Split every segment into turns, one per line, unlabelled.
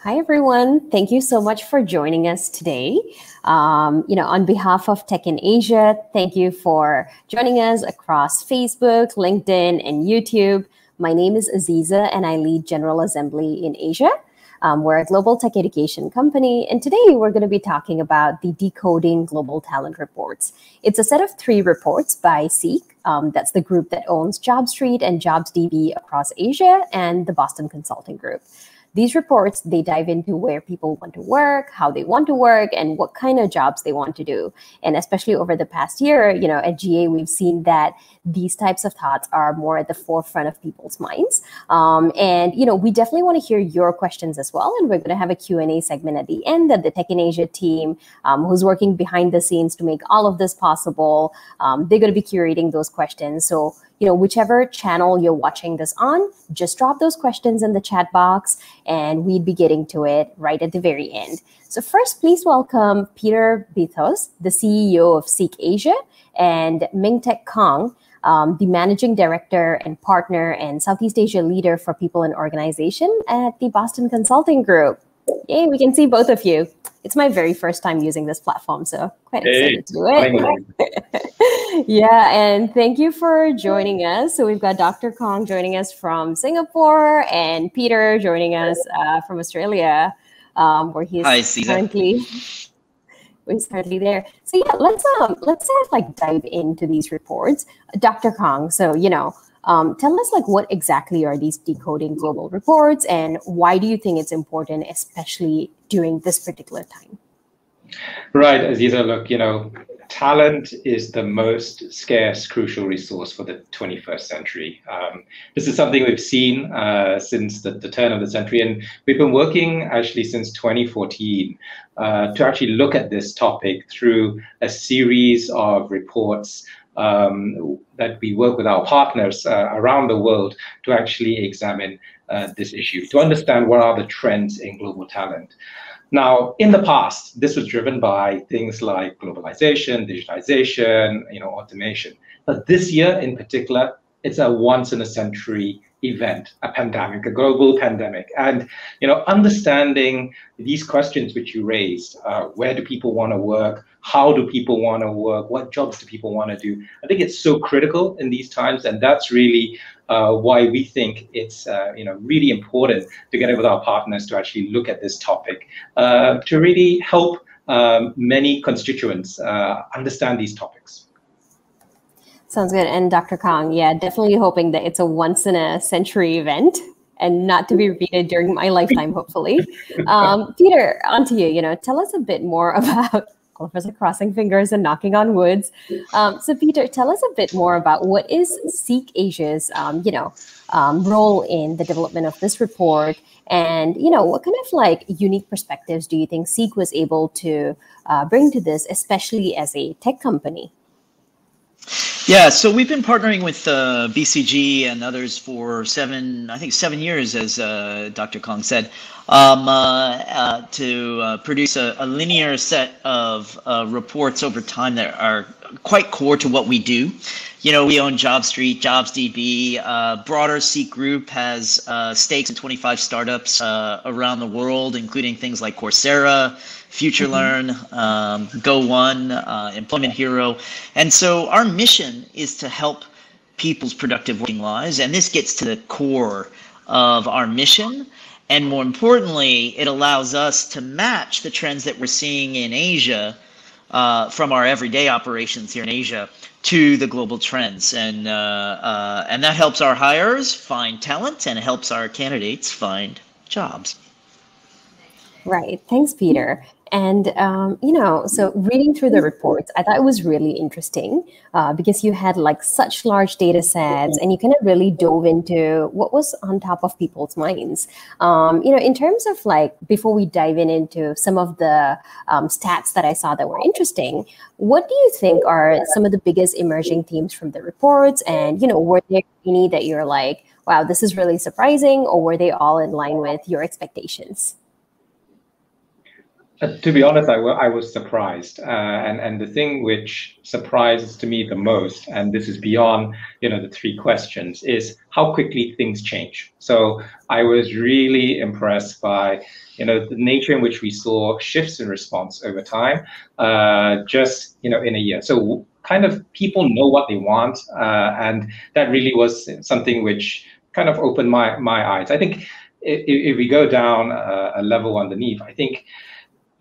Hi, everyone. Thank you so much for joining us today. On behalf of Tech in Asia, thank you for joining us across Facebook, LinkedIn, and YouTube. My name is Aziza, and I lead General Assembly in Asia. We're a global tech education company, and today we're going to be talking about the Decoding Global Talent Reports. It's a set of 3 reports by Seek. That's the group that owns JobStreet and JobsDB across Asia, and the Boston Consulting Group. These reports, they dive into where people want to work, how they want to work, and what kind of jobs they want to do. And especially over the past year, at GA, we've seen that these types of thoughts are more at the forefront of people's minds. We definitely want to hear your questions as well. And we're going to have a Q&A segment at the end that the Tech in Asia team, who's working behind the scenes to make all of this possible, they're going to be curating those questions. So, whichever channel you're watching this on, just drop those questions in the chat box and we'd be getting to it right at the very end. So first, please welcome Peter Bithos, the CEO of Seek Asia, and Ming-Tek Kong, the Managing Director and Partner and Southeast Asia Leader for People and Organization at the Boston Consulting Group. Yay, we can see both of you. It's my very first time using this platform, so quite excited to do it. Yeah, and thank you for joining us. So we've got Dr. Kong joining us from Singapore and Peter joining us from Australia, where he's currently there. So yeah, let's dive into these reports. Dr. Kong, so tell us what exactly are these Decoding Global Reports and why do you think it's important, especially during this particular time?
Right, Aziza, look, talent is the most scarce, crucial resource for the 21st century. This is something we've seen since the turn of the century, and we've been working actually since 2014 to actually look at this topic through a series of reports that we work with our partners around the world to actually examine this issue, to understand what are the trends in global talent. Now, in the past, this was driven by things like globalization, digitization, automation. But this year in particular, it's a once-in-a-century event, a pandemic, a global pandemic. And, understanding these questions which you raised, where do people want to work? How do people want to work? What jobs do people want to do? I think it's so critical in these times, and that's really why we think it's really important together with our partners to actually look at this topic to really help many constituents understand these topics.
Sounds good. And Dr. Kong, yeah, definitely hoping that it's a once-in-a-century event and not to be repeated during my lifetime, hopefully. Peter, on to you. Tell us a bit more about, all of us are crossing fingers and knocking on woods. So Peter, tell us a bit more about what is Seek Asia's, role in the development of this report, and what kind of unique perspectives do you think Seek was able to bring to this, especially as a tech company?
Yeah, so we've been partnering with BCG and others for 7 years, as Dr. Kong said, to produce a linear set of reports over time that are quite core to what we do. We own JobStreet, JobsDB. Broader Seek Group has stakes in 25 startups around the world, including things like Coursera, FutureLearn, Go1, Employment Hero. And so our mission is to help people's productive working lives. And this gets to the core of our mission. And more importantly, it allows us to match the trends that we're seeing in Asia from our everyday operations here in Asia to the global trends. And that helps our hires find talent and it helps our candidates find jobs.
Right. Thanks, Peter. And, so reading through the reports, I thought it was really interesting because you had such large data sets and you kind of really dove into what was on top of people's minds. In terms of before we dive into some of the stats that I saw that were interesting, what do you think are some of the biggest emerging themes from the reports? And, were there any that you're wow, this is really surprising, or were they all in line with your expectations?
To be honest, I was surprised, and the thing which surprises to me the most, and this is beyond the three questions, is how quickly things change. So I was really impressed by the nature in which we saw shifts in response over time, just in a year. So kind of people know what they want, and that really was something which kind of opened my eyes. I think if we go down a level underneath, I think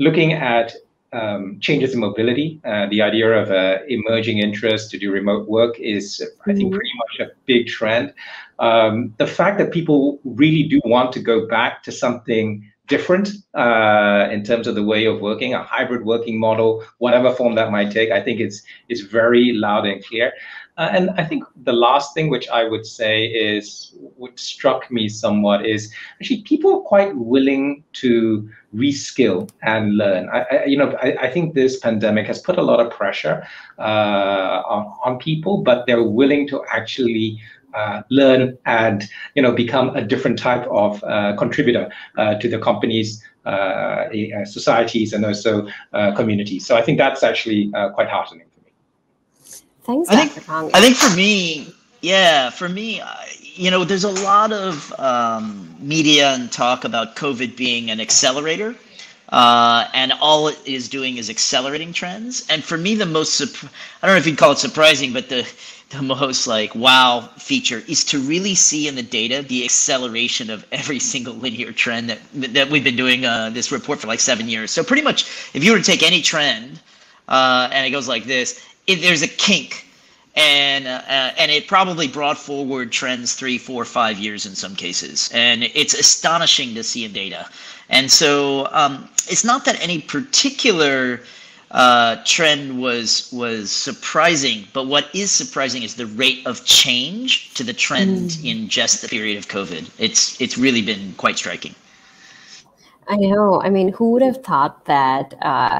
looking at changes in mobility, the idea of emerging interest to do remote work is, I think, pretty much a big trend. The fact that people really do want to go back to something different in terms of the way of working, a hybrid working model, whatever form that might take, I think it's very loud and clear. And I think the last thing which I would say is what struck me somewhat is actually people are quite willing to reskill and learn. I think this pandemic has put a lot of pressure on people, but they're willing to actually learn and become a different type of contributor to the companies, societies, and also communities. So I think that's actually quite heartening.
Thanks,
Dr. Kong. I think for me, there's a lot of media and talk about COVID being an accelerator, and all it is doing is accelerating trends. And for me, the most, I don't know if you'd call it surprising, but the most like wow feature is to really see in the data the acceleration of every single linear trend that we've been doing this report for like 7 years. So pretty much, if you were to take any trend and it goes like this, there's a kink, and it probably brought forward trends 3, 4, 5 years in some cases, and it's astonishing to see in data. And so it's not that any particular trend was surprising, but what is surprising is the rate of change to the trend in just the period of COVID. It's really been quite striking.
I know. I mean, who would have thought that,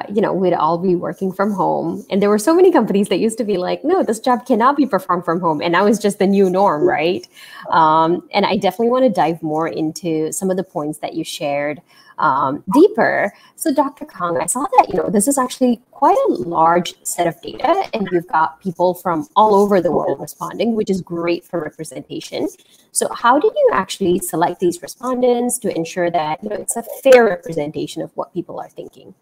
we'd all be working from home? And there were so many companies that used to be like, no, this job cannot be performed from home. And now it's just the new norm, right? And I definitely want to dive more into some of the points that you shared deeper. So Dr. Kong, I saw that, this is actually quite a large set of data, and you've got people from all over the world responding, which is great for representation. So how did you actually select these respondents to ensure that, it's a fair representation of what people are thinking?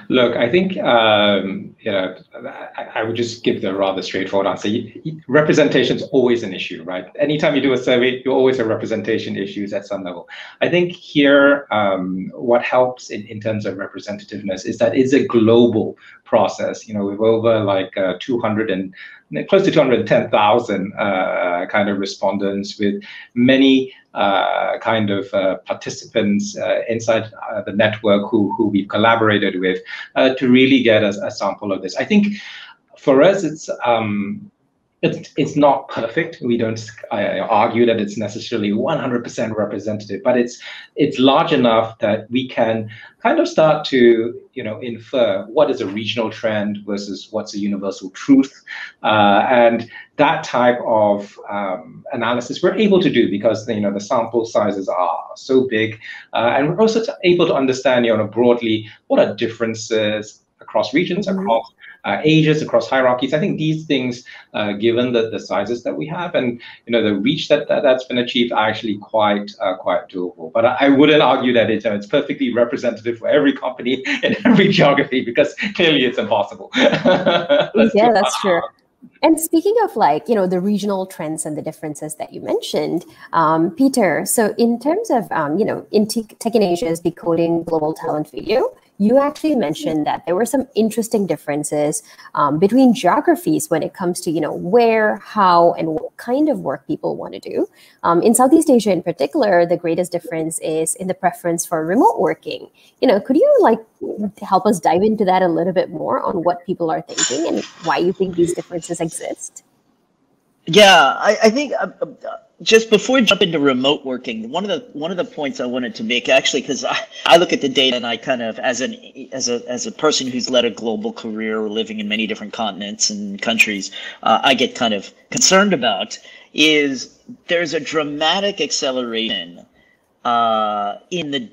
Look, I think, I would just give the rather straightforward answer. Representation is always an issue, right? Anytime you do a survey, you always have representation issues at some level. I think here, what helps in terms of representativeness is that it's a global process. We've over like 200 and close to 210,000 kind of respondents with many kind of participants inside the network who we've collaborated with to really get a sample of this. I think for us, it's not perfect. We don't argue that it's necessarily 100% representative, but it's large enough that we can kind of start to infer what is a regional trend versus what's a universal truth, and that type of analysis we're able to do because the sample sizes are so big, and we're also able to understand broadly what are differences across regions, across ages, across hierarchies. I think these things, given the sizes that we have and the reach that's been achieved, are actually quite doable. But I wouldn't argue that it's perfectly representative for every company in every geography, because clearly it's impossible.
Yeah, that's true. And speaking of the regional trends and the differences that you mentioned, Peter, so in terms of, in Tech in Asia's Decoding Global Talent video, you actually mentioned that there were some interesting differences between geographies when it comes to, where, how, and what kind of work people want to do. In Southeast Asia in particular, the greatest difference is in the preference for remote working. Could you help us dive into that a little bit more on what people are thinking and why you think these differences exist?
Yeah, I think just before we jump into remote working, one of the points I wanted to make, actually, because I look at the data and I kind of, as a person who's led a global career, living in many different continents and countries, I get kind of concerned about is there's a dramatic acceleration in the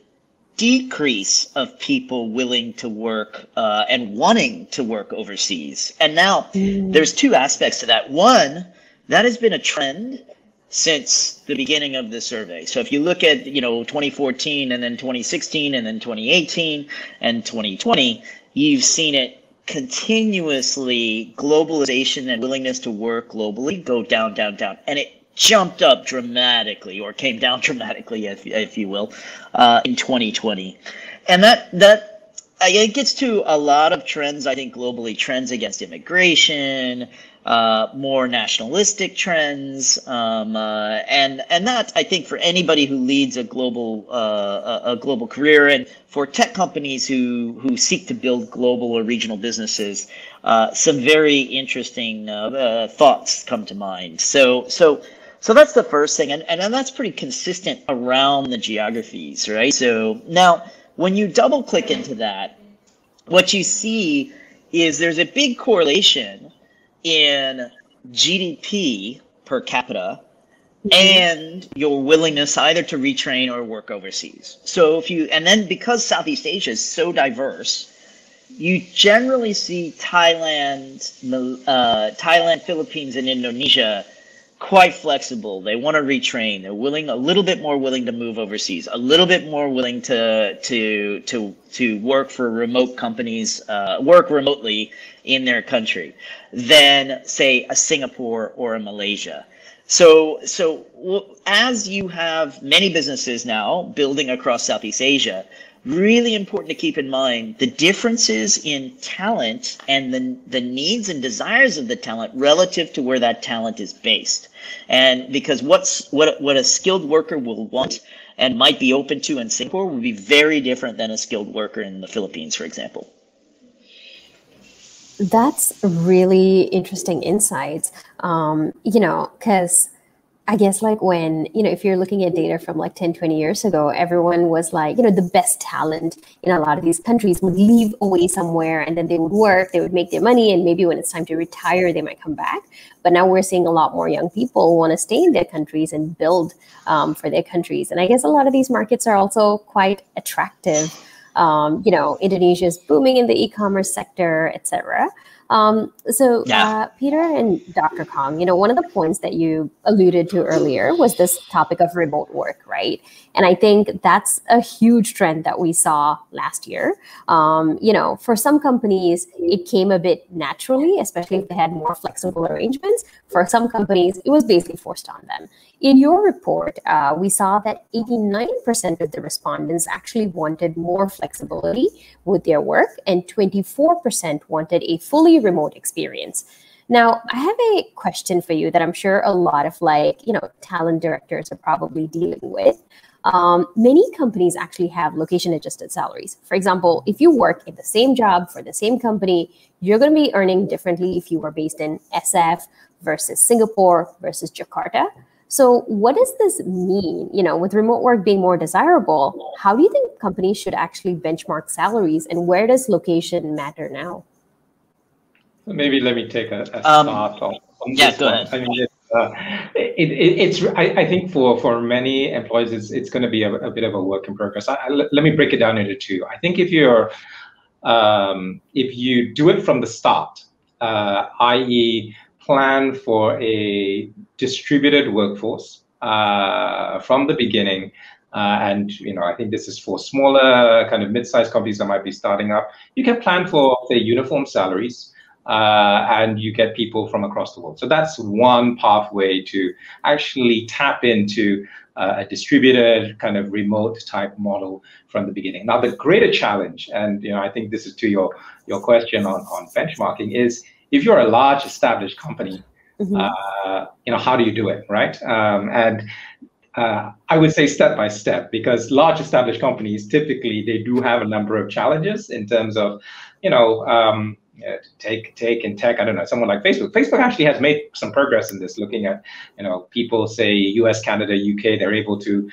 decrease of people willing to work and wanting to work overseas. And now there's two aspects to that. One, that has been a trend since the beginning of the survey. So if you look at 2014 and then 2016 and then 2018 and 2020, you've seen it continuously, globalization and willingness to work globally go down, down, down. And it jumped up dramatically, or came down dramatically, if you will, in 2020. And that it gets to a lot of trends, I think, globally, trends against immigration, more nationalistic trends, and that, I think, for anybody who leads a global career, and for tech companies who seek to build global or regional businesses, some very interesting thoughts come to mind. So that's the first thing, and that's pretty consistent around the geographies, right? So now, when you double click into that, what you see is there's a big correlation in GDP per capita and your willingness either to retrain or work overseas. So and then because Southeast Asia is so diverse, you generally see Thailand, Philippines, and Indonesia quite flexible. They want to retrain. They're a little bit more willing to move overseas, a little bit more willing to work for remote companies, work remotely in their country than, say, a Singapore or a Malaysia. So as you have many businesses now building across Southeast Asia, really important to keep in mind the differences in talent and the needs and desires of the talent relative to where that talent is based. And because what a skilled worker will want and might be open to in Singapore will be very different than a skilled worker in the Philippines, for example.
That's really interesting insights, because I guess like when, if you're looking at data from like 10, 20 years ago, everyone was like, the best talent in a lot of these countries would leave away somewhere and then they would work, they would make their money, and maybe when it's time to retire, they might come back. But now we're seeing a lot more young people want to stay in their countries and build for their countries. And I guess a lot of these markets are also quite attractive. Indonesia is booming in the e-commerce sector, etc. Peter and Dr. Kong, one of the points that you alluded to earlier was this topic of remote work, right? And I think that's a huge trend that we saw last year. For some companies, it came a bit naturally, especially if they had more flexible arrangements. For some companies, it was basically forced on them. In your report, we saw that 89% of the respondents actually wanted more flexibility with their work, and 24% wanted a fully remote experience. Now, I have a question for you that I'm sure a lot of talent directors are probably dealing with. Many companies actually have location-adjusted salaries. For example, if you work in the same job for the same company, you're going to be earning differently if you are based in SF versus Singapore versus Jakarta. So what does this mean? With remote work being more desirable, how do you think companies should actually benchmark salaries, and where does location matter now?
Maybe let me take a start on this
go
one.
ahead.
I mean, I think for many employees, it's going to be a bit of a work in progress. Let me break it down into two. I think if you do it from the start, i.e., plan for a distributed workforce from the beginning, and I think this is for smaller kind of mid-sized companies that might be starting up. You can plan for, say, uniform salaries. And you get people from across the world. So that's one pathway to actually tap into a distributed kind of remote type model from the beginning. Now, the greater challenge, and I think this is to your question on benchmarking, is if you're a large established company, how do you do it, right? I would say step by step, because large established companies, typically, they do have a number of challenges in terms of, take in tech, I don't know, someone like Facebook. Facebook actually has made some progress in this, looking at, people say US, Canada, UK, they're able to,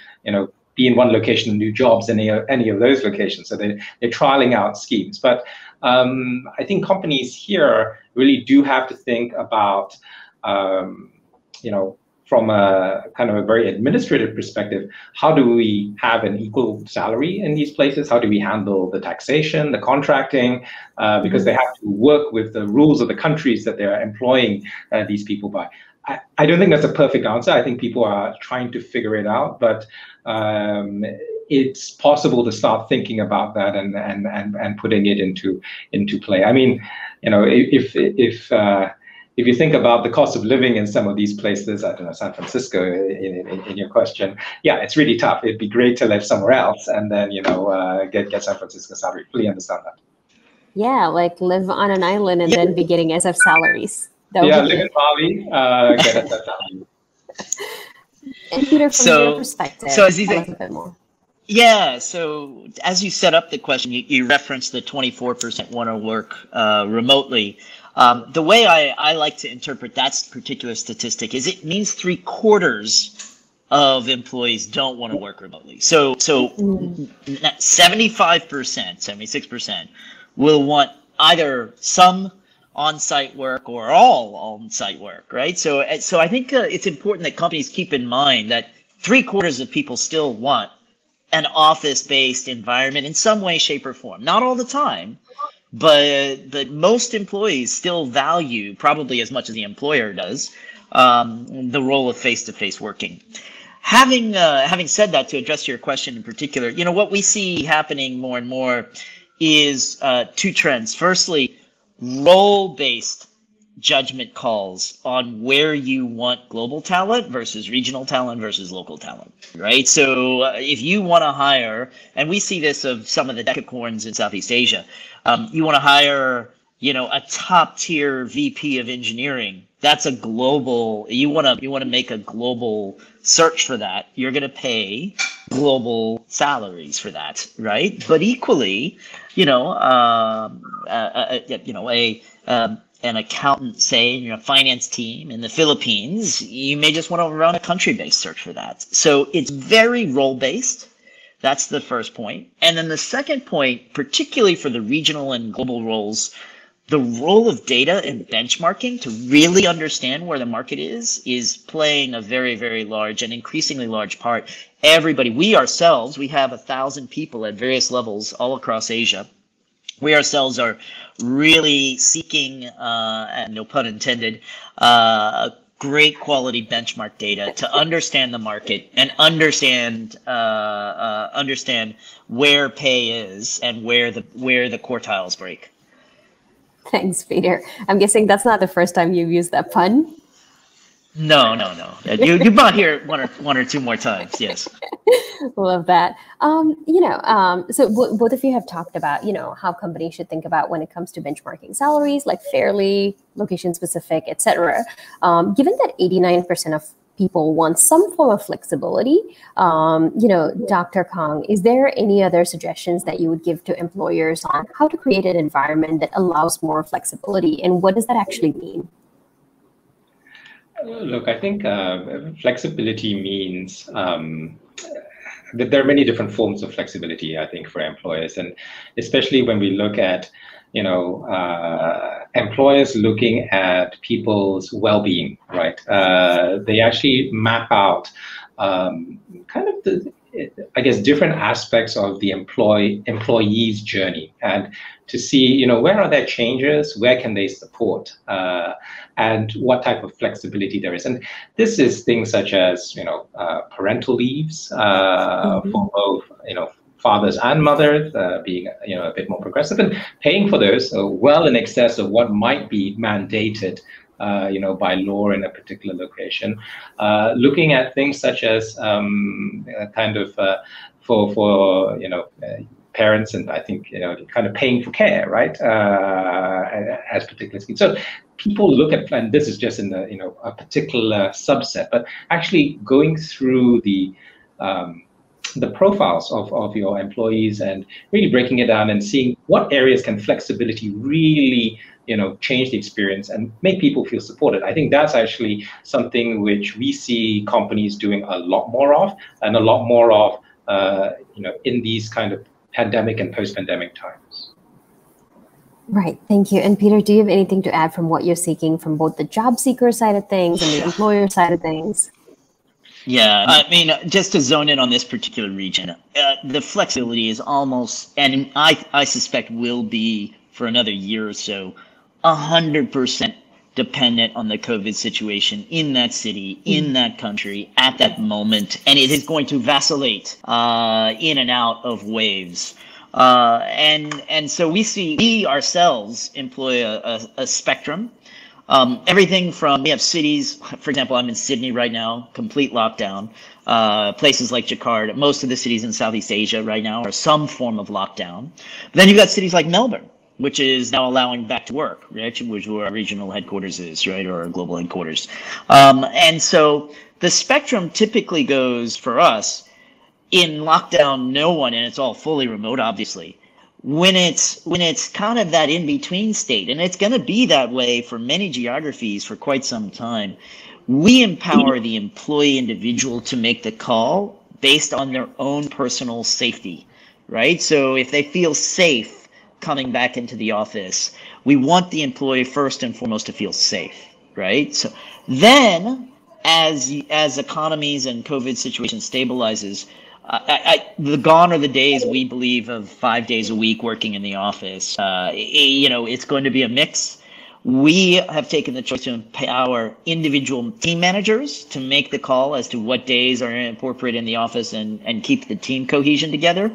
be in one location and do jobs in any of those locations. So they're trialing out schemes. But I think companies here really do have to think about, from from a kind of a very administrative perspective, how do we have an equal salary in these places? How do we handle the taxation, the contracting? Because they have to work with the rules of the countries that they're employing these people by. I don't think that's a perfect answer. I think people are trying to figure it out, but it's possible to start thinking about that and putting it into play. I mean, you know, if you think about the cost of living in some of these places, I don't know, San Francisco, in your question, yeah, it's really tough. It'd be great to live somewhere else and then, you know, get San Francisco salary. Fully understand that.
Yeah, like live on an island and then be getting SF salaries.
Yeah, live in Bali, get SF salary.
And Peter, from your perspective, tell us a bit more.
Yeah, so as you set up the question, you referenced the 24% want to work remotely. The way I like to interpret that particular statistic is it means 3/4 of employees don't want to work remotely. So 75%, 76% will want either some on-site work or all on-site work, right? So I think it's important that companies keep in mind that 3/4 of people still want an office-based environment in some way, shape, or form. Not all the time, but most employees still value, probably as much as the employer does, the role of face-to-face working. Having said that, to address your question in particular, you know, what we see happening more and more is two trends. Firstly, role-based judgment calls on where you want global talent versus regional talent versus local talent, right? So if you want to hire, and we see this of some of the decacorns in Southeast Asia, you want to hire, you know, a top-tier VP of engineering. That's a global. You want to make a global search for that. You're going to pay global salaries for that, right? But equally, you know, an accountant, say, in your finance team in the Philippines, you may just want to run a country-based search for that. So it's very role-based. That's the first point. And then the second point, particularly for the regional and global roles, the role of data and benchmarking to really understand where the market is playing a very, very large and increasingly large part. Everybody, we ourselves, we have 1,000 people at various levels all across Asia. We ourselves are really seeking, and no pun intended, great quality benchmark data to understand the market and understand where pay is and where the quartiles break.
Thanks, Peter. I'm guessing that's not the first time you've used that pun.
No. You might hear it one or two more times. Yes.
Love that. So both of you have talked about, how companies should think about when it comes to benchmarking salaries, like fairly, location specific, etc. Given that 89% of people want some form of flexibility, Dr. Kang, is there any other suggestions that you would give to employers on how to create an environment that allows more flexibility, and what does that actually mean?
Look, I think flexibility means that there are many different forms of flexibility, I think, for employers, and especially when we look at, employers looking at people's well-being, right? They actually map out kind of the, different aspects of the employee's journey, and to see, where are their changes, where can they support, and what type of flexibility there is. And this is things such as, parental leaves for both, fathers and mothers, being, a bit more progressive, and paying for those well in excess of what might be mandated, by law in a particular location. Looking at things such as for parents, and I think, kind of paying for care, right, as particular schemes. So people look at, and this is just in the, a particular subset, but actually going through the profiles of your employees and really breaking it down and seeing what areas can flexibility really, change the experience and make people feel supported. I think that's actually something which we see companies doing a lot more of, and a lot more of, in these kind of pandemic and post-pandemic times.
Right, thank you. And Peter, do you have anything to add from what you're seeking from both the job seeker side of things and the employer side of things?
Yeah, I mean, just to zone in on this particular region, the flexibility is almost, and I suspect will be for another year or so, 100% dependent on the COVID situation in that city, in that country, at that moment, and it is going to vacillate in and out of waves. And so we ourselves employ a spectrum. Everything from, we have cities, for example, I'm in Sydney right now, complete lockdown. Places like Jakarta, most of the cities in Southeast Asia right now are some form of lockdown. But then you've got cities like Melbourne, which is now allowing back to work, right? Which where our regional headquarters is, right? Or our global headquarters. And so the spectrum typically goes for us in lockdown, no one, and it's all fully remote, obviously. When it's kind of that in-between state, and it's going to be that way for many geographies for quite some time, we empower the employee individual to make the call based on their own personal safety, right? So if they feel safe coming back into the office, we want the employee first and foremost to feel safe, right? So then as economies and COVID situation stabilizes, gone are the days we believe of 5 days a week working in the office. It's going to be a mix. We have taken the choice to empower individual team managers to make the call as to what days are appropriate in the office and keep the team cohesion together.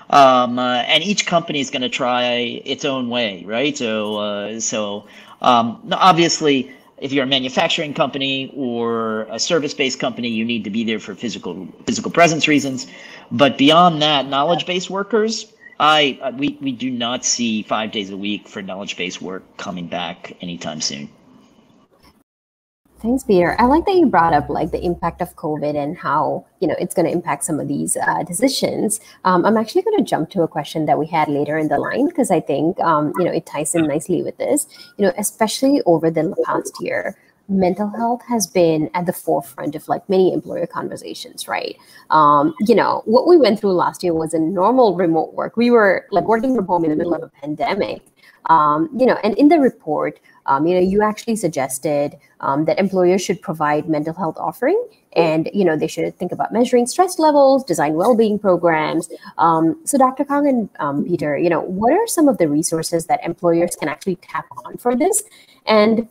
And each company is going to try its own way, right? So obviously, if you're a manufacturing company or a service-based company, you need to be there for physical presence reasons. But beyond that, knowledge-based workers, we do not see 5 days a week for knowledge-based work coming back anytime soon.
Thanks, Peter. I like that you brought up like the impact of COVID and how it's going to impact some of these decisions. I'm actually going to jump to a question that we had later in the line because I think it ties in nicely with this. Especially over the past year, mental health has been at the forefront of like many employer conversations, right? What we went through last year was a normal remote work. We were like working from home in the middle of a pandemic. And in the report, you actually suggested that employers should provide mental health offering, and they should think about measuring stress levels, design well-being programs. So, Dr. Kang and Peter, what are some of the resources that employers can actually tap on for this? And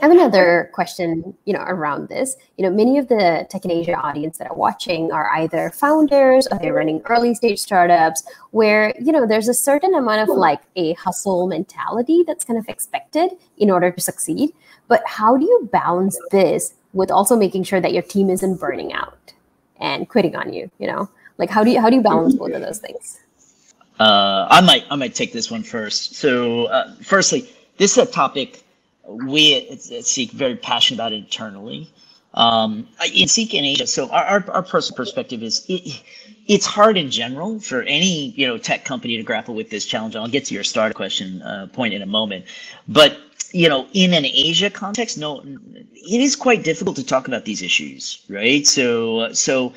I have another question, around this. Many of the Tech in Asia audience that are watching are either founders or they're running early stage startups where, there's a certain amount of like a hustle mentality that's kind of expected in order to succeed. But how do you balance this with also making sure that your team isn't burning out and quitting on you? Like how do you balance both of those things?
I might take this one first. So, firstly, this is a topic we at Seek very passionate about internally. In Seek in Asia, so our personal perspective is it's hard in general for any tech company to grapple with this challenge. I'll get to your start question point in a moment, but in an Asia context, it is quite difficult to talk about these issues, right? So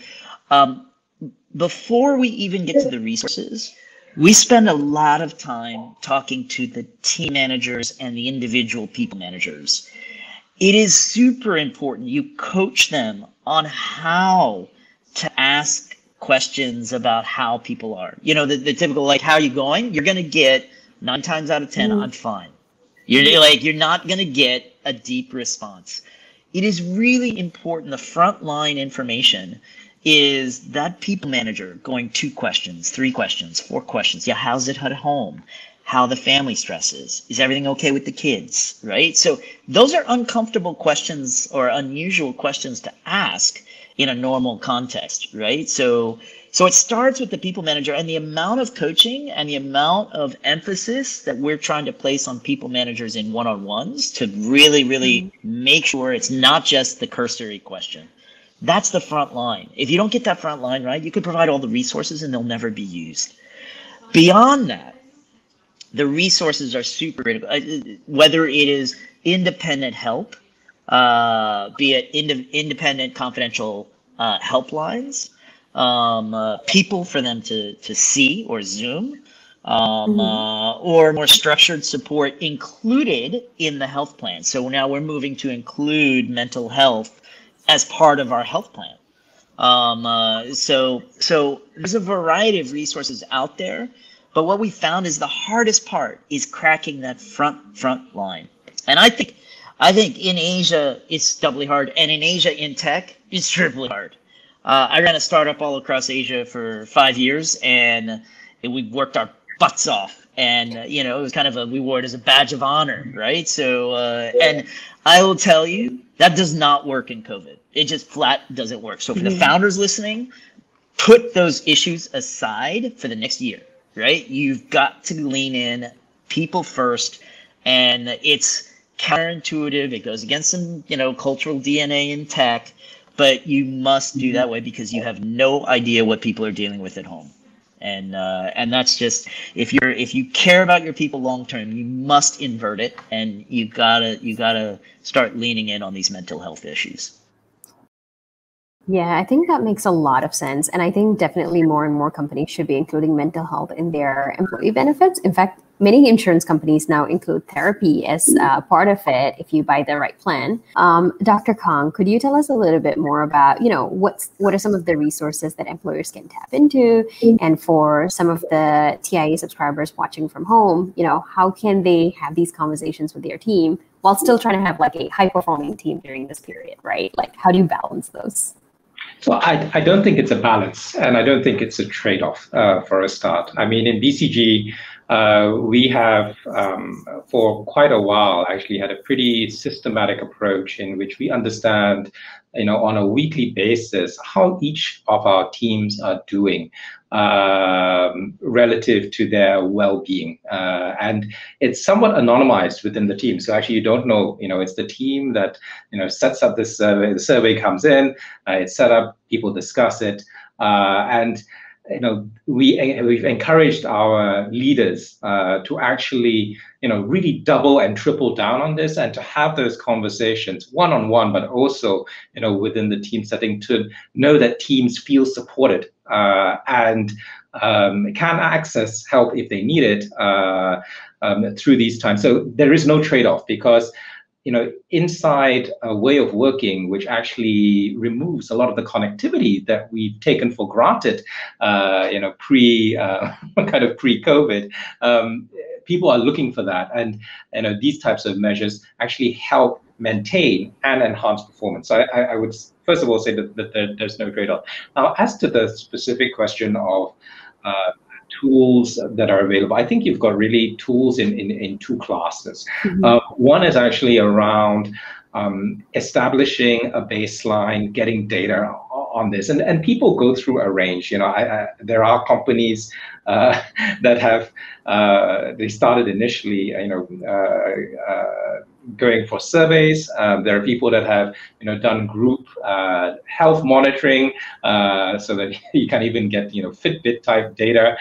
before we even get to the resources, we spend a lot of time talking to the team managers and the individual people managers. It is super important you coach them on how to ask questions about how people are. The typical, like, how are you going? You're going to get 9 times out of 10, I'm fine. You're not going to get a deep response. It is really important. The frontline information is that people manager going 2 questions, 3 questions, 4 questions. Yeah, how's it at home? How the family stresses? Is everything okay with the kids? Right? So those are uncomfortable questions or unusual questions to ask in a normal context, right? So it starts with the people manager, and the amount of coaching and the amount of emphasis that we're trying to place on people managers in one-on-ones to really make sure it's not just the cursory question. That's the front line. If you don't get that front line right, you could provide all the resources and they'll never be used. Beyond that, the resources are super critical. Whether it is independent help, be it independent confidential helplines, people for them to see or Zoom, or more structured support included in the health plan. So now we're moving to include mental health as part of our health plan. So there's a variety of resources out there, but what we found is the hardest part is cracking that front line. And I think in Asia it's doubly hard, and in Asia in tech it's triply hard. I ran a startup all across Asia for 5 years, and we worked our butts off, and it was kind of we wore it as a badge of honor, right? So and I will tell you that does not work in COVID. It just flat doesn't work. So for the founders listening, put those issues aside for the next year, right? You've got to lean in, people first, and it's counterintuitive. It goes against some cultural DNA in tech, but you must do that way because you have no idea what people are dealing with at home. And that's just, if you care about your people long term, you must invert it, and you gotta start leaning in on these mental health issues.
Yeah, I think that makes a lot of sense. And I think definitely more and more companies should be including mental health in their employee benefits. In fact, many insurance companies now include therapy as part of it if you buy the right plan. Dr. Kang, could you tell us a little bit more about, what are some of the resources that employers can tap into? And for some of the TIA subscribers watching from home, how can they have these conversations with their team while still trying to have like a high-performing team during this period, right? Like, how do you balance those?
So I don't think it's a balance, and I don't think it's a trade-off for a start. I mean, in BCG, we have, for quite a while, actually had a pretty systematic approach in which we understand, on a weekly basis, how each of our teams are doing relative to their well-being. And it's somewhat anonymized within the team. So actually, you don't know, it's the team that, sets up this survey. The survey comes in, it's set up, people discuss it, and we've encouraged our leaders to actually, really double and triple down on this, and to have those conversations one-on-one, but also, within the team setting, to know that teams feel supported and can access help if they need it through these times. So there is no trade-off, because inside a way of working which actually removes a lot of the connectivity that we've taken for granted, pre-COVID, people are looking for that, and these types of measures actually help maintain and enhance performance. So I would first of all say that there's no trade-off. Now, as to the specific question of tools that are available, I think you've got really tools in two classes. One is actually around establishing a baseline, getting data on this, and people go through a range. There are companies that have they started initially, going for surveys. There are people that have, done group health monitoring, so that you can even get, Fitbit type data,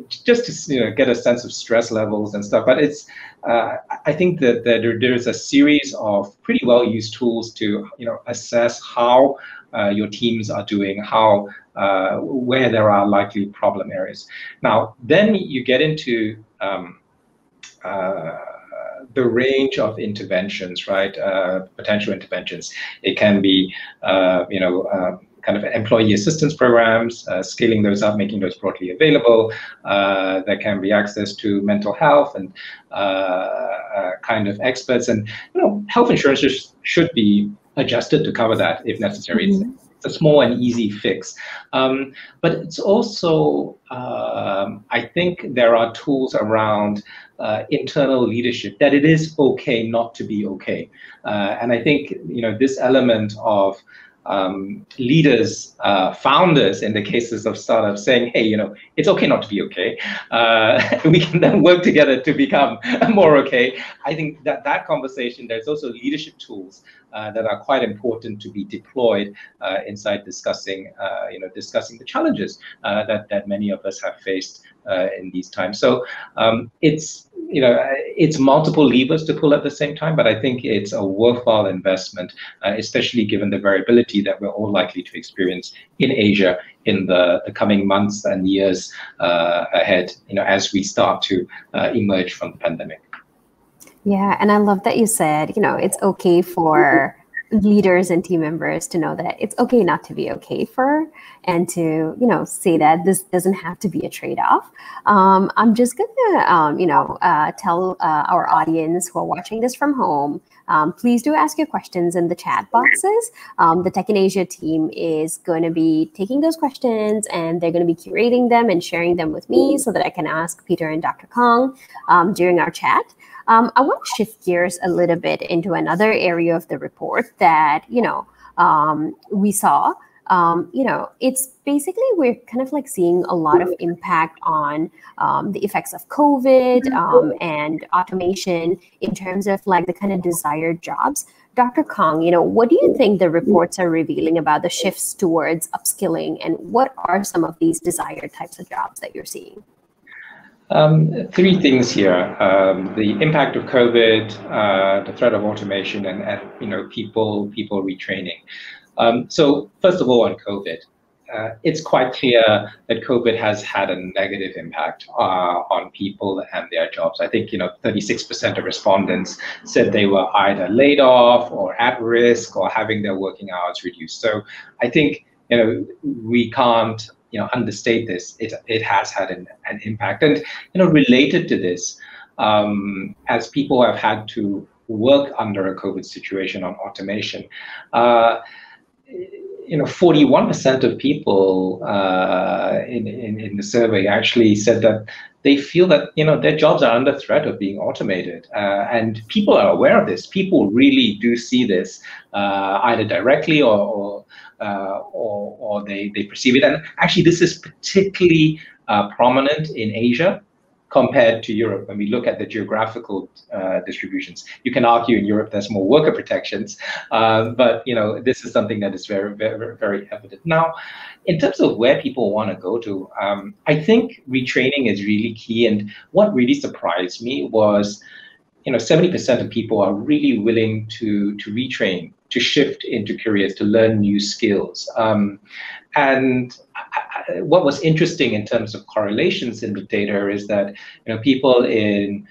just to, get a sense of stress levels and stuff. But it's, I think that there's a series of pretty well used tools to, assess how your teams are doing, how where there are likely problem areas. Now, then you get into the range of interventions, right? Potential interventions. It can be, kind of employee assistance programs, scaling those up, making those broadly available. There can be access to mental health and kind of experts, and health insurance should be adjusted to cover that if necessary. It's a small and easy fix, but it's also, I think there are tools around internal leadership that it is okay not to be okay, and I think this element of leaders, founders, in the cases of startups, saying, hey, it's okay not to be okay. We can then work together to become more okay. I think that conversation, there's also leadership tools that are quite important to be deployed inside discussing the challenges that many of us have faced in these times. So it's multiple levers to pull at the same time, but I think it's a worthwhile investment, especially given the variability that we're all likely to experience in Asia in the coming months and years ahead, as we start to emerge from the pandemic.
Yeah, and I love that you said, it's okay for leaders and team members to know that it's okay not to be okay for, and to, say that this doesn't have to be a trade-off. I'm just gonna, tell our audience who are watching this from home, please do ask your questions in the chat boxes. The Tech in Asia team is going to be taking those questions, and they're going to be curating them and sharing them with me so that I can ask Peter and Dr. Kong during our chat. I want to shift gears a little bit into another area of the report that, we saw. It's basically, we're kind of like seeing a lot of impact on the effects of COVID and automation in terms of like the kind of desired jobs. Dr. Kong, what do you think the reports are revealing about the shifts towards upskilling, and what are some of these desired types of jobs that you're seeing?
Three things here: the impact of COVID, the threat of automation, and people retraining. So first of all, on COVID, it's quite clear that COVID has had a negative impact on people and their jobs. I think 36% of respondents said they were either laid off or at risk or having their working hours reduced. So I think we can't understate this. It has had an impact, and related to this, as people have had to work under a COVID situation on automation. 41% of people in the survey actually said that they feel that their jobs are under threat of being automated, and people are aware of this. People really do see this either directly or they perceive it. And actually, this is particularly prominent in Asia compared to Europe. When we look at the geographical distributions, you can argue in Europe there's more worker protections, but this is something that is very, very, very evident. Now, in terms of where people want to go to, I think retraining is really key. And what really surprised me was 70% of people are really willing to retrain, to shift into careers, to learn new skills. And what was interesting in terms of correlations in the data is that people in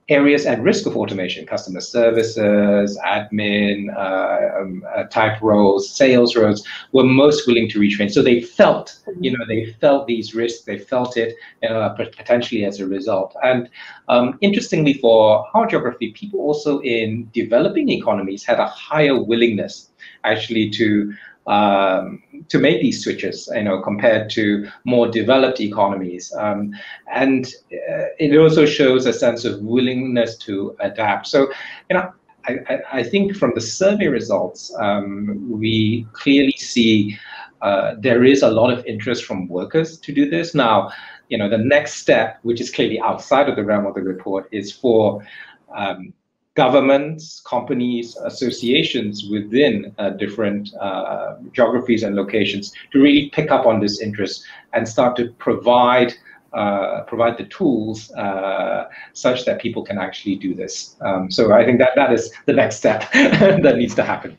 areas at risk of automation, customer services, admin type roles, sales roles, were most willing to retrain. So they felt, they felt these risks, they felt it potentially as a result. And interestingly, for our geography, people also in developing economies had a higher willingness actually to make these switches, compared to more developed economies. And it also shows a sense of willingness to adapt. So, I think from the survey results, we clearly see there is a lot of interest from workers to do this. Now, the next step, which is clearly outside of the realm of the report, is for governments, companies, associations within different geographies and locations to really pick up on this interest and start to provide the tools such that people can actually do this. So I think that is the next step that needs to happen.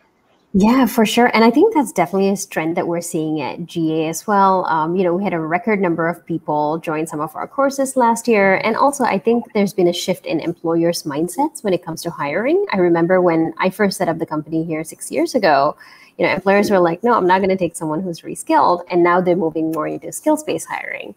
Yeah, for sure. And I think that's definitely a trend that we're seeing at GA as well. We had a record number of people join some of our courses last year. And also, I think there's been a shift in employers' mindsets when it comes to hiring. I remember when I first set up the company here 6 years ago, employers were like, no, I'm not going to take someone who's reskilled. And now they're moving more into skills-based hiring.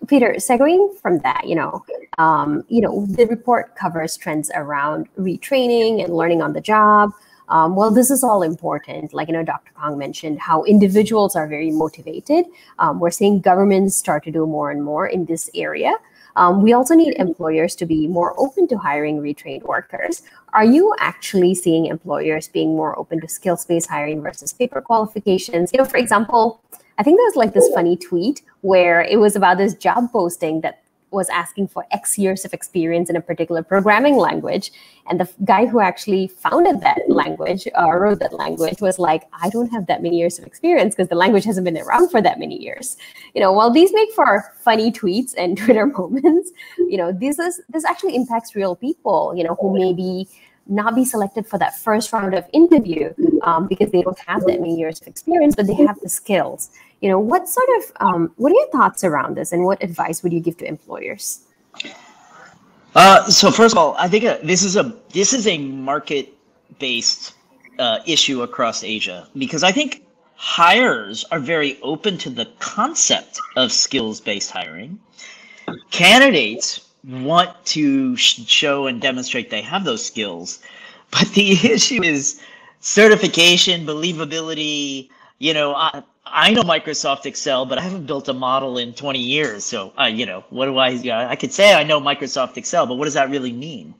Peter, segueing from that, the report covers trends around retraining and learning on the job. Well, this is all important. Like, Dr. Kong mentioned how individuals are very motivated. We're seeing governments start to do more and more in this area. We also need employers to be more open to hiring retrained workers. Are you actually seeing employers being more open to skills-based hiring versus paper qualifications? For example, I think there was like this funny tweet where it was about this job posting that was asking for X years of experience in a particular programming language. And the guy who actually founded that language or wrote that language was like, I don't have that many years of experience because the language hasn't been around for that many years. While these make for funny tweets and Twitter moments, this actually impacts real people, who maybe not be selected for that first round of interview because they don't have that many years of experience, but they have the skills. What are your thoughts around this, and what advice would you give to employers?
So first of all, I think this is a market-based issue across Asia, because I think hirers are very open to the concept of skills-based hiring. Candidates want to show and demonstrate they have those skills, but the issue is certification, believability. You know, I know Microsoft Excel, but I haven't built a model in 20 years. So, you know, what do I could say I know Microsoft Excel, but what does that really mean?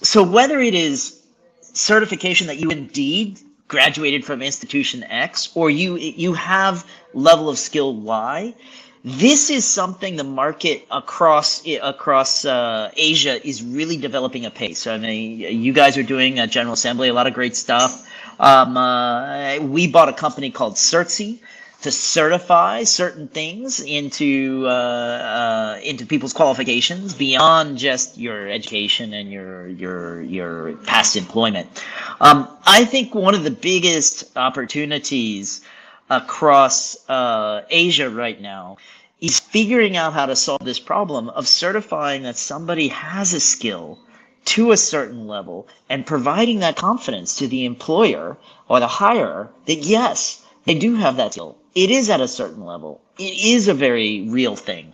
So whether it is certification that you indeed graduated from institution X, or you have level of skill Y, this is something the market across Asia is really developing apace. I mean, you guys are doing a General Assembly, a lot of great stuff. We bought a company called Certsy to certify certain things into people's qualifications beyond just your education and your past employment. I think one of the biggest opportunities across Asia right now is figuring out how to solve this problem of certifying that somebody has a skill to a certain level and providing that confidence to the employer or the hirer that yes, they do have that skill. It is at a certain level. It is a very real thing.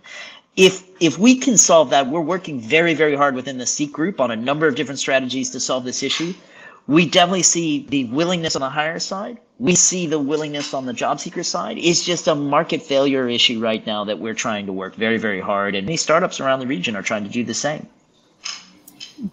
If we can solve that, we're working very, very hard within the Seek group on a number of different strategies to solve this issue. We definitely see the willingness on the hire side. We see the willingness on the job seeker side. It's just a market failure issue right now that we're trying to work very, very hard. And many startups around the region are trying to do the same.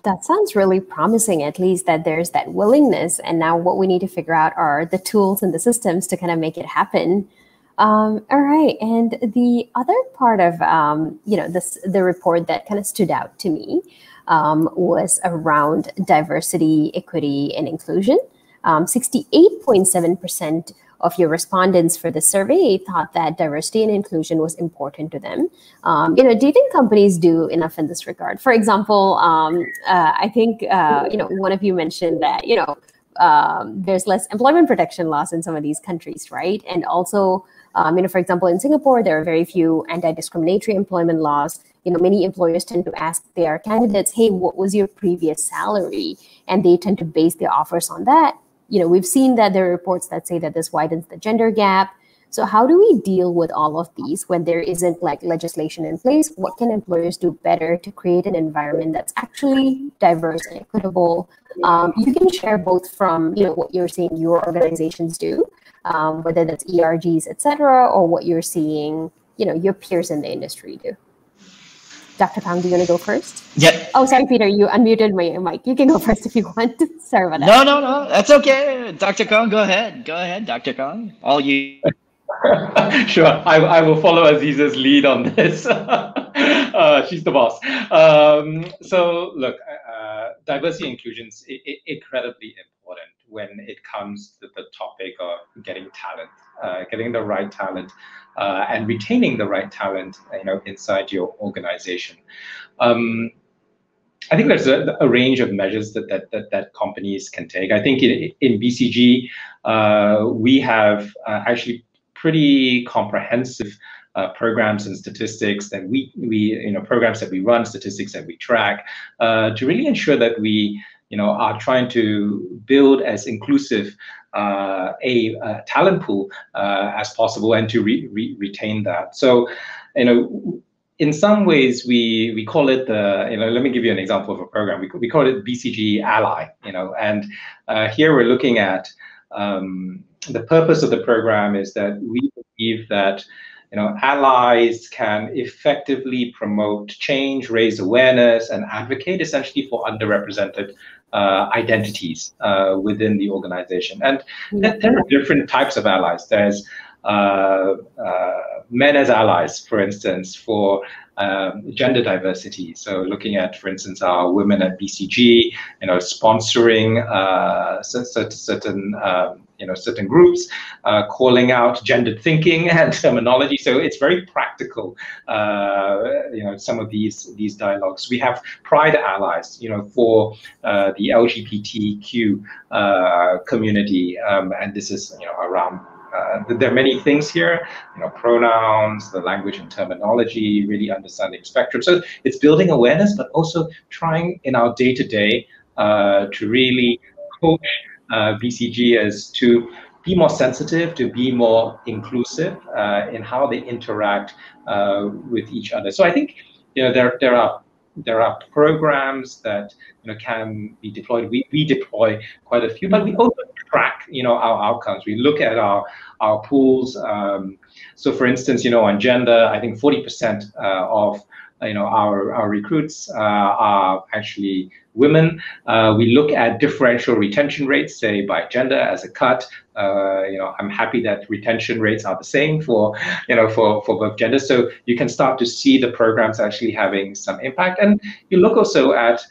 That sounds really promising, at least that there's that willingness. And now what we need to figure out are the tools and the systems to kind of make it happen. All right. And the other part of, the report that kind of stood out to me was around diversity, equity, and inclusion. 68.7% of your respondents for the survey thought that diversity and inclusion was important to them. Do you think companies do enough in this regard? For example, I think, one of you mentioned that, there's less employment protection laws in some of these countries, right? And also, for example, in Singapore, there are very few anti-discriminatory employment laws. Many employers tend to ask their candidates, hey, what was your previous salary? And they tend to base their offers on that. We've seen that there are reports that say that this widens the gender gap. So how do we deal with all of these when there isn't like legislation in place? What can employers do better to create an environment that's actually diverse and equitable? You can share both from what you're seeing your organizations do, whether that's ERGs, et cetera, or what you're seeing your peers in the industry do. Dr. Kang, do you want to go first?
Yep.
Oh, sorry, Peter, you unmuted my mic. You can go first if you want. Sorry about that.
No, that's okay. Dr. Kang, go ahead. Go ahead, Dr. Kang. All you.
Sure, I will follow Aziz's lead on this. She's the boss. So look, diversity and inclusion is incredibly important when it comes to the topic of getting talent, getting the right talent, and retaining the right talent, inside your organization. I think there's a range of measures that companies can take. I think in BCG, we have actually pretty comprehensive programs and statistics that programs that we run, statistics that we track, to really ensure that we are trying to build as inclusive a talent pool as possible and to retain that. So, in some ways, we call it let me give you an example of a program. We call it BCG Ally, and here we're looking at the purpose of the program is that we believe that allies can effectively promote change, raise awareness, and advocate essentially for underrepresented identities within the organization. And there are different types of allies. There's men as allies, for instance, for gender diversity. So looking at, for instance, our women at BCG, sponsoring certain groups, calling out gendered thinking and terminology. So it's very practical. Some of these dialogues. We have pride allies, for the LGBTQ community, and this is around. There are many things here, pronouns, the language and terminology, really understanding spectrum. So it's building awareness, but also trying in our day-to-day to really coach BCG is to be more sensitive, to be more inclusive in how they interact with each other. So I think there are programs that can be deployed. We deploy quite a few, but we also track our outcomes. We look at our pools. So for instance, on gender, I think 40% of our recruits are actually women. We look at differential retention rates, say by gender as a cut. I'm happy that retention rates are the same for both genders. So you can start to see the programs actually having some impact. And you look also at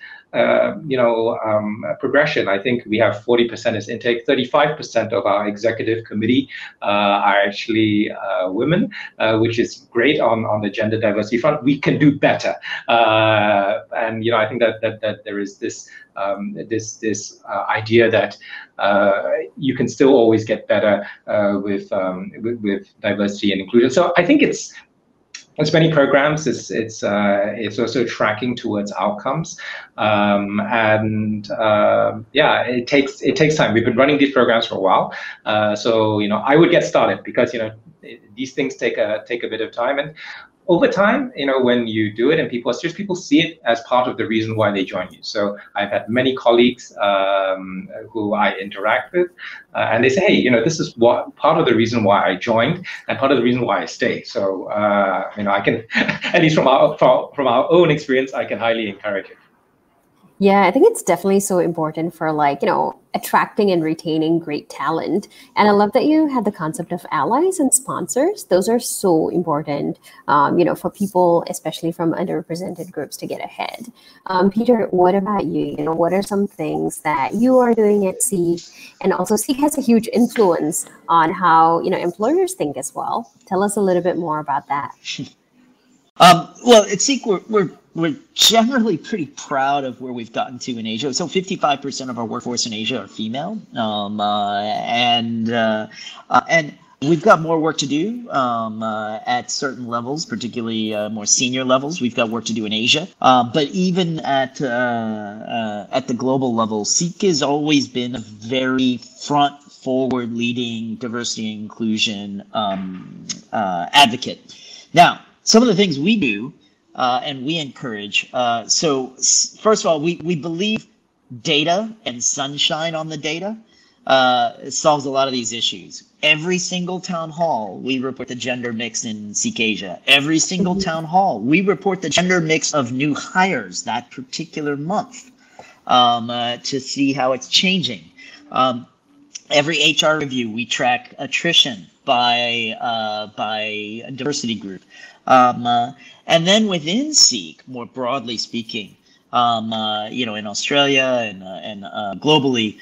progression. I think we have 40% as intake. 35% of our executive committee are actually women, which is great on the gender diversity front. We can do better, and I think that there is this idea that you can still always get better with diversity and inclusion. So I think it's many programs. It's also tracking towards outcomes, it takes time. We've been running these programs for a while, so I would get started because these things take a bit of time, and over time, when you do it and people see it as part of the reason why they join you. So I've had many colleagues who I interact with, and they say, hey, this is part of the reason why I joined and part of the reason why I stay. So, I can, at least from our own experience, I can highly encourage it.
Yeah, I think it's definitely so important for attracting and retaining great talent. And I love that you had the concept of allies and sponsors. Those are so important, for people, especially from underrepresented groups, to get ahead. Peter, what about you? What are some things that you are doing at Seek? And also Seek has a huge influence on how, employers think as well. Tell us a little bit more about that.
Well, at Seek, we're generally pretty proud of where we've gotten to in Asia. So 55% of our workforce in Asia are female, and we've got more work to do at certain levels, particularly more senior levels. We've got work to do in Asia, but even at the global level, Seek has always been a very front-forward-leading diversity and inclusion advocate. Now, some of the things we do. And we encourage. So first of all, we believe data and sunshine on the data solves a lot of these issues. Every single town hall, we report the gender mix in Seek Asia. Every single town hall, we report the gender mix of new hires that particular month to see how it's changing. Every HR review, we track attrition by diversity group. And then within Seek, more broadly speaking, in Australia and globally,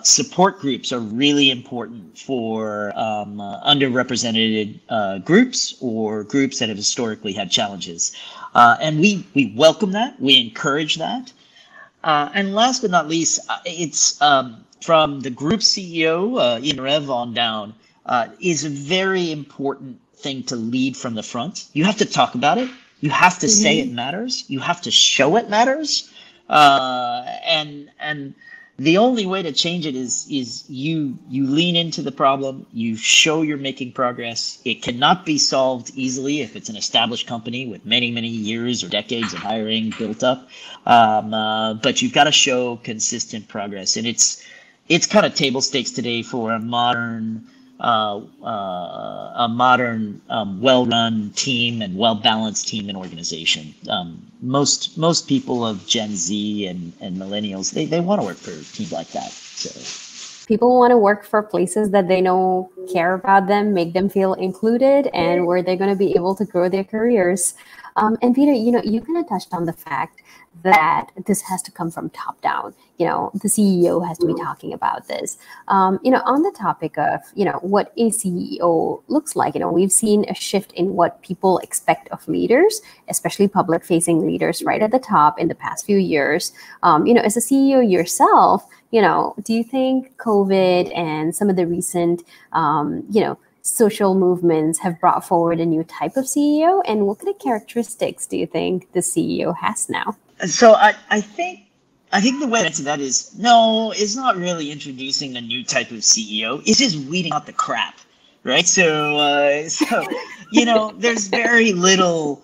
support groups are really important for underrepresented groups or groups that have historically had challenges. And we welcome that. We encourage that. And last but not least, it's from the group CEO, Ian Rev on down, is a very important thing to lead from the front. You have to talk about it. You have to say it matters. You have to show it matters. And the only way to change it is you lean into the problem. You show you're making progress. It cannot be solved easily if it's an established company with many, many years or decades of hiring built up. But you've got to show consistent progress. And it's kind of table stakes today for a modern, well-run team and well-balanced team and organization. Most people of Gen Z and millennials, they want to work for teams like that. So
people want to work for places that they know care about them, make them feel included, and where they're going to be able to grow their careers. And Peter, you kind of touched on the fact that this has to come from top down. The CEO has to be talking about this. On the topic of, what a CEO looks like, we've seen a shift in what people expect of leaders, especially public facing leaders right at the top in the past few years. As a CEO yourself, do you think COVID and some of the recent, social movements have brought forward a new type of CEO? And what kind of characteristics do you think the CEO has now?
So I think I think the way to answer that is no, it's not really introducing a new type of CEO. It's just weeding out the crap, right? So you know, there's very little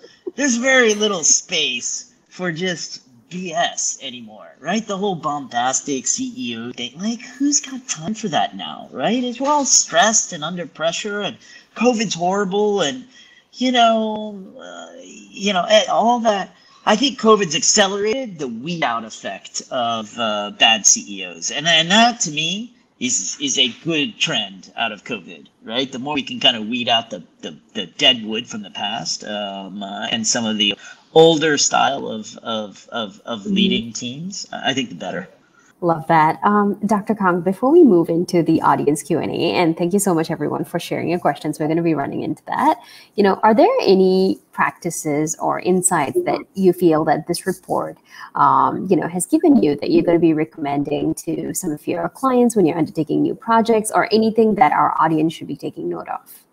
space for just BS anymore, right? The whole bombastic CEO thing, like who's got time for that now, right? We're all stressed and under pressure, and COVID's horrible, and all that. I think COVID's accelerated the weed out effect of bad CEOs, and that to me is a good trend out of COVID, right? The more we can kind of weed out the dead wood from the past, and some of the older style of leading teams, I think the better.
Love that. Dr. Kang, before we move into the audience Q&A, and thank you so much everyone for sharing your questions, we're going to be running into that. Are there any practices or insights that you feel that this report, has given you that you're going to be recommending to some of your clients when you're undertaking new projects, or anything that our audience should be taking note of?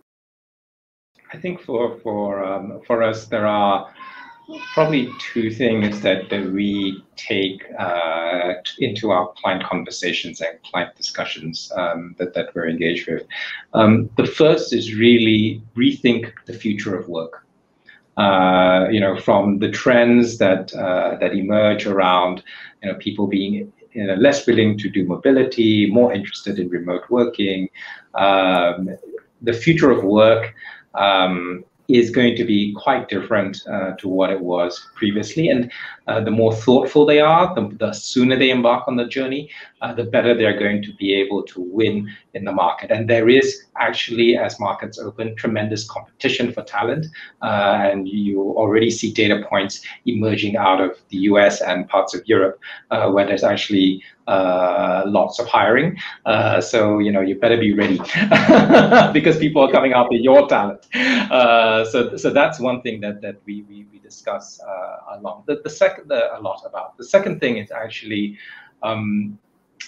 I think for us, there are probably two things that we take into our client conversations and client discussions that we're engaged with. The first is really rethink the future of work. From the trends that emerge around people being less willing to do mobility, more interested in remote working. The future of work is going to be quite different to what it was previously. And the more thoughtful they are, the sooner they embark on the journey, the better they're going to be able to win in the market. And there is actually, as markets open, tremendous competition for talent. And you already see data points emerging out of the US and parts of Europe, where there's actually lots of hiring. So you better be ready because people are coming after your talent. So that's one thing that we discuss a lot. The second thing is actually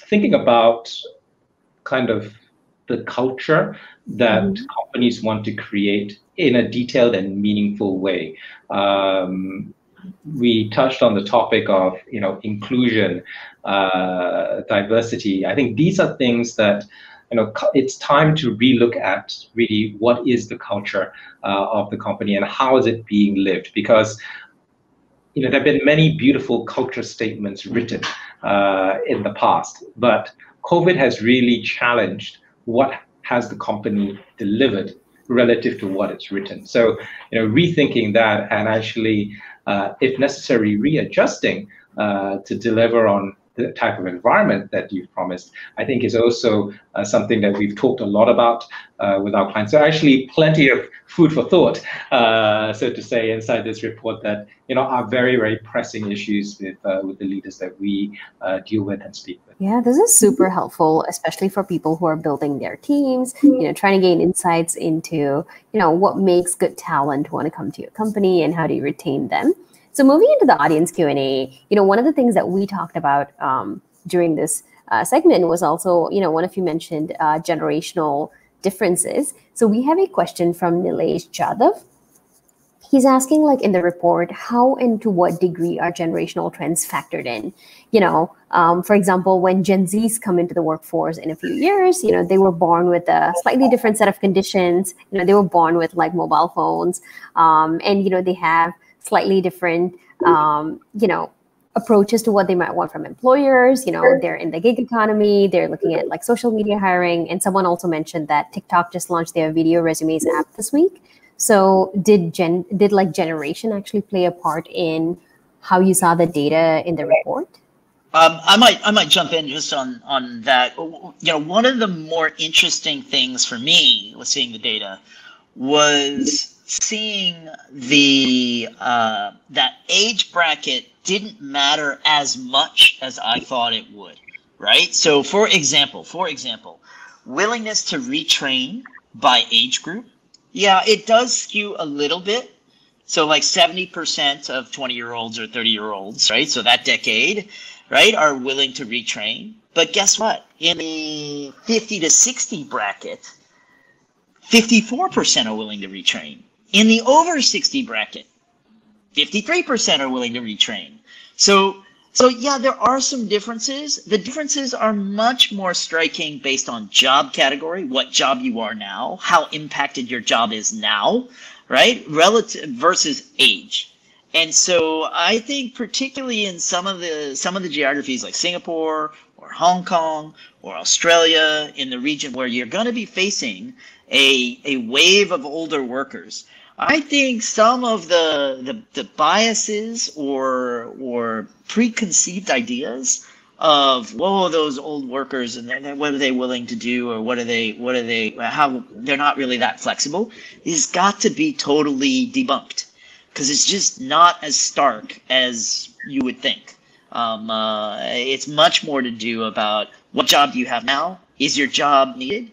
thinking about kind of the culture that companies want to create in a detailed and meaningful way. We touched on the topic of inclusion, diversity. I think these are things that it's time to relook at really what is the culture of the company and how is it being lived, because there have been many beautiful culture statements written in the past, but COVID has really challenged what has the company delivered relative to what it's written. So rethinking that and actually, if necessary, readjusting to deliver on the type of environment that you've promised, I think is also something that we've talked a lot about with our clients. So actually plenty of food for thought, so to say, inside this report that are very, very pressing issues with the leaders that we deal with and speak with.
Yeah, this is super helpful, especially for people who are building their teams, trying to gain insights into, what makes good talent want to come to your company and how do you retain them. So moving into the audience Q&A, one of the things that we talked about during this segment was also, one of you mentioned generational differences. So we have a question from Nilesh Jadhav. He's asking, in the report, how and to what degree are generational trends factored in? For example, when Gen Zs come into the workforce in a few years, they were born with a slightly different set of conditions. They were born with mobile phones, and they have slightly different, approaches to what they might want from employers. They're in the gig economy. They're looking at social media hiring. And someone also mentioned that TikTok just launched their video resumes app this week. So did generation actually play a part in how you saw the data in the report?
I might jump in just on that. One of the more interesting things for me with seeing the data was seeing that age bracket didn't matter as much as I thought it would, right? So for example, willingness to retrain by age group. Yeah, it does skew a little bit. So 70% of 20-year-olds or 30-year-olds, right? So that decade, right, are willing to retrain. But guess what? In the 50 to 60 bracket, 54% are willing to retrain. In the over 60 bracket, 53% are willing to retrain. So So yeah, there are some differences. The differences are much more striking based on job category, what job you are now, how impacted your job is now, right? Relative versus age. And so I think particularly in some of the geographies like Singapore or Hong Kong or Australia, in the region where you're going to be facing a wave of older workers, I think some of the biases or preconceived ideas of, whoa, those old workers, and then what are they willing to do, or how they're not really that flexible, is got to be totally debunked, because it's just not as stark as you would think. It's much more to do about what job do you have now? Is your job needed?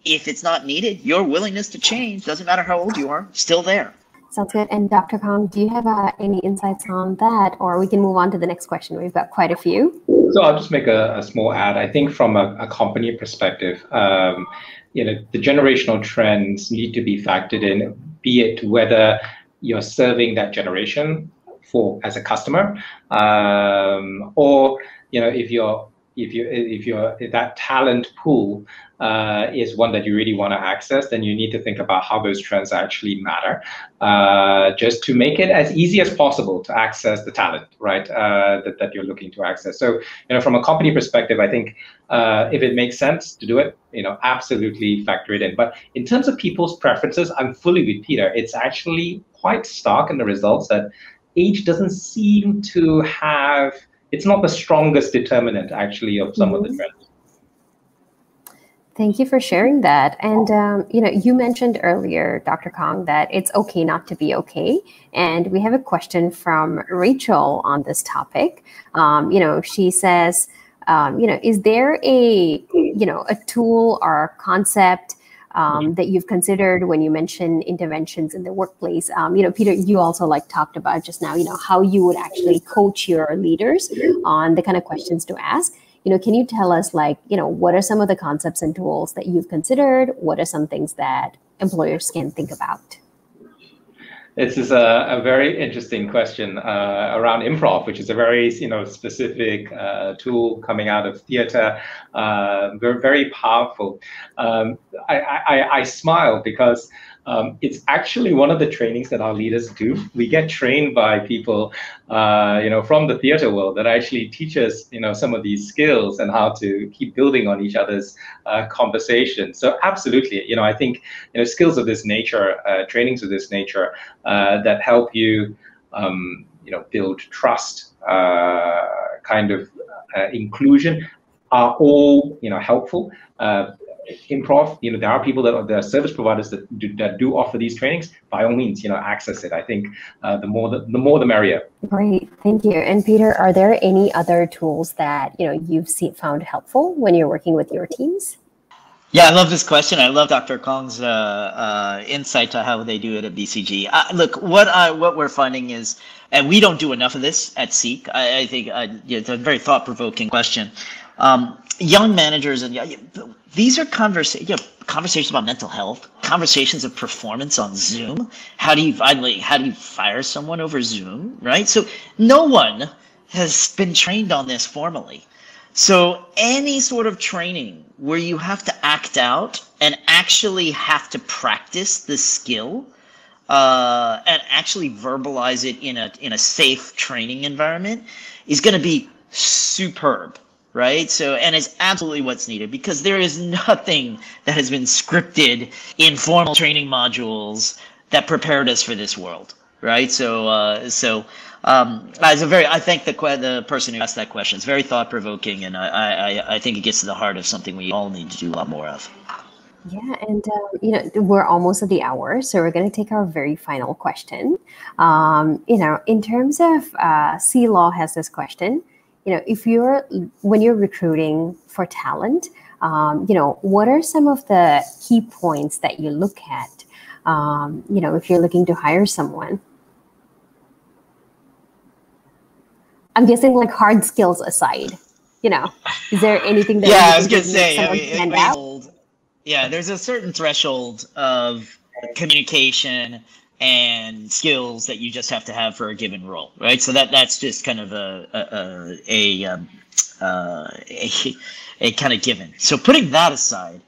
If it's not needed, your willingness to change, doesn't matter how old you are, still there.
Sounds good. And Dr. Kong, do you have any insights on that? Or we can move on to the next question. We've got quite a few.
So I'll just make a small add. I think from a company perspective, the generational trends need to be factored in, be it whether you're serving that generation as a customer, or if that talent pool is one that you really want to access, then you need to think about how those trends actually matter, just to make it as easy as possible to access the talent, right? That you're looking to access. So, from a company perspective, I think if it makes sense to do it, absolutely factor it in. But in terms of people's preferences, I'm fully with Peter. It's actually quite stark in the results that age doesn't seem to have. It's not the strongest determinant, actually, of some of the trends.
Thank you for sharing that. And, you mentioned earlier, Dr. Kong, that it's okay not to be okay. And we have a question from Rachel on this topic. She says, is there a tool or concept that you've considered when you mention interventions in the workplace? Peter, you also talked about just now, how you would actually coach your leaders on the kind of questions to ask. Can you tell us what are some of the concepts and tools that you've considered? What are some things that employers can think about?
This is a very interesting question around improv, which is a very specific tool coming out of theater. Very, very powerful. I smile because it's actually one of the trainings that our leaders do. We get trained by people, from the theater world that actually teach us, some of these skills and how to keep building on each other's conversation. So absolutely, I think, skills of this nature, trainings of this nature that help you, build trust, inclusion are all, helpful. Improv, there are people there are service providers that do offer these trainings. By all means, access it. I think the more the merrier.
Great, thank you. And Peter, are there any other tools that you've found helpful when you're working with your teams?
Yeah, I love this question. I love Dr. Kong's insight to how they do it at BCG. Look, what we're finding is, and we don't do enough of this at Seek. I think it's a very thought-provoking question. Young managers, and these are conversations about mental health, conversations of performance on Zoom. How do you fire someone over Zoom, right? So no one has been trained on this formally. So any sort of training where you have to act out and actually have to practice the skill and actually verbalize it in a safe training environment is going to be superb. Right? So, and it's absolutely what's needed, because there is nothing that has been scripted in formal training modules that prepared us for this world. Right? So, I think the person who asked that question is very thought provoking, and I think it gets to the heart of something we all need to do a lot more of.
Yeah, and we're almost at the hour, so we're going to take our very final question. In terms of C-Law has this question. When you're recruiting for talent, what are some of the key points that you look at, if you're looking to hire someone? I'm guessing hard skills aside, is there anything that
I was going to say, there's a certain threshold of communication, and skills that you just have to have for a given role, right? So that's just kind of a kind of given. So putting that aside,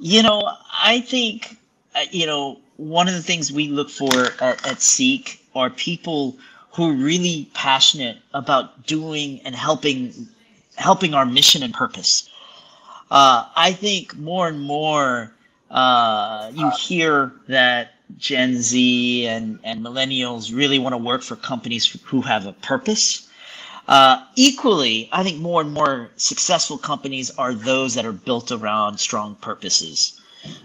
I think, one of the things we look for at Seek are people who are really passionate about doing and helping our mission and purpose. I think more and more you hear that Gen Z and millennials really want to work for companies who have a purpose. Equally, I think more and more successful companies are those that are built around strong purposes.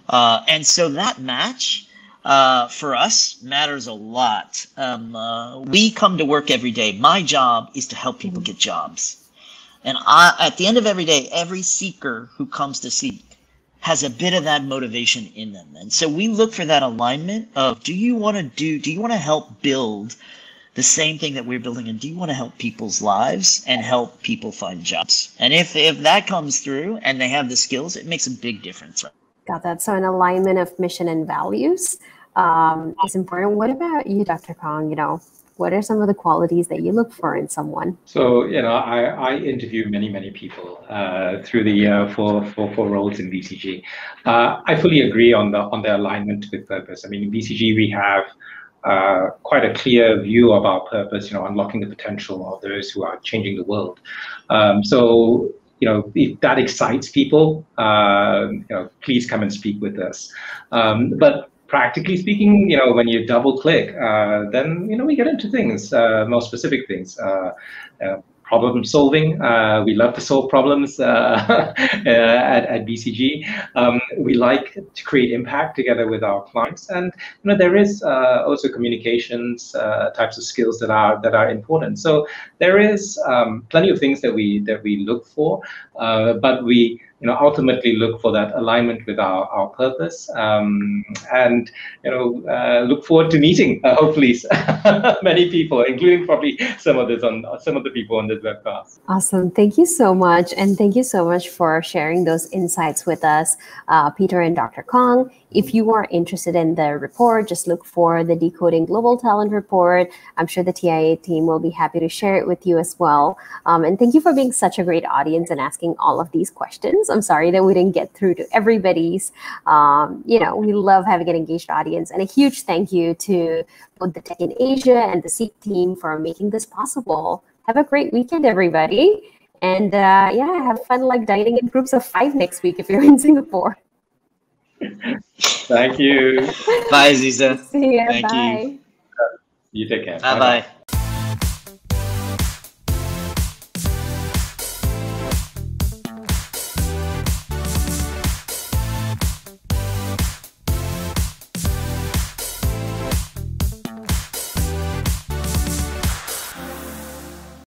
And so that match for us matters a lot. We come to work every day. My job is to help people get jobs. And at the end of every day, every seeker who comes to Seek has a bit of that motivation in them. And so we look for that alignment of, do you want to help build the same thing that we're building, and do you want to help people's lives and help people find jobs? And if that comes through and they have the skills, it makes a big difference.
Got that. So an alignment of mission and values is important. What about you, Dr. Kong? What are some of the qualities that you look for in someone?
So, I interview many people through the for roles in BCG. I fully agree on the alignment with purpose. I mean, in BCG we have quite a clear view of our purpose. Unlocking the potential of those who are changing the world. So, if that excites people, please come and speak with us. But practically speaking, when you double click, then, we get into things, more specific things, problem solving. We love to solve problems at BCG. We like to create impact together with our clients. And, there is also communications types of skills that are important. So there is plenty of things that we look for, but we ultimately look for that alignment with our purpose, and look forward to meeting hopefully many people, including probably some of the people on this webcast.
Awesome. Thank you so much. And thank you so much for sharing those insights with us, Peter and Dr. Kong. If you are interested in the report, just look for the Decoding Global Talent Report. I'm sure the TIA team will be happy to share it with you as well. And thank you for being such a great audience and asking all of these questions. I'm sorry that we didn't get through to everybody's. We love having an engaged audience. And a huge thank you to both the Tech in Asia and the Seek team for making this possible. Have a great weekend, everybody. And have fun dining in groups of 5 next week if you're in Singapore.
Thank you.
Bye, Aziza.
See ya.
Thank
Bye.
you.
You take care.
Bye-bye.